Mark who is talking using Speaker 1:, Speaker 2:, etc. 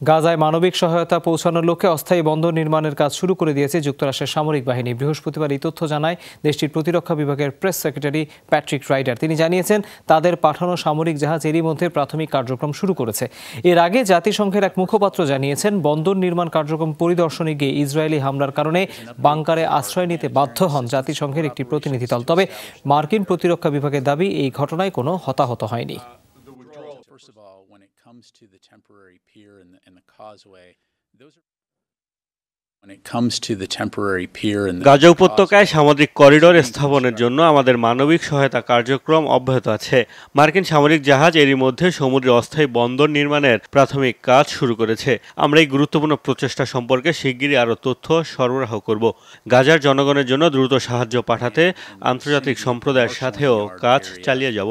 Speaker 1: গাজায় মানবিক সহায়তা পৌঁছানোর লক্ষ্যে অস্থায়ী বন্দর নির্মাণের কাজ শুরু করে দিয়েছে যুক্তরাষ্ট্রের সামরিক বাহিনী। বৃহস্পতিবার এই তথ্য জানায় দেশটির প্রতিরক্ষা বিভাগের প্রেস সেক্রেটারি প্যাট্রিক রাইডার। তিনি জানিয়েছেন, তাদের পাঠানো সামরিক জাহাজ এরই মধ্যে প্রাথমিক কার্যক্রম শুরু করেছে। এর আগে জাতিসংঘের এক মুখপাত্র জানিয়েছেন, বন্দর নির্মাণ কার্যক্রম পরিদর্শনে গিয়ে ইসরায়েলি হামলার কারণে বাংকারে আশ্রয় নিতে বাধ্য হন জাতিসংঘের একটি প্রতিনিধি দল। তবে মার্কিন প্রতিরক্ষা বিভাগের দাবি, এই ঘটনায় কোনো হতাহত হয়নি।
Speaker 2: First of all, when it comes to the temporary pier and the causeway, those are
Speaker 3: Gaza উপত্যকায় সামুদ্রিক করিডোর স্থাপনের জন্য আমাদের মানবিক সহায়তা কার্যক্রম অব্যাহত আছে। মার্কিন সামরিক জাহাজ এরই মধ্যে সমুদ্রে অস্থায়ী বন্দর নির্মাণের প্রাথমিক কাজ শুরু করেছে। আমরা এই গুরুত্বপূর্ণ প্রচেষ্টা সম্পর্কে শিগগিরই আরও তথ্য সরবরাহ করব। গাজার জনগণের জন্য দ্রুত সাহায্য পাঠাতে আন্তর্জাতিক সম্প্রদায়ের সাথেও কাজ চালিয়ে যাব।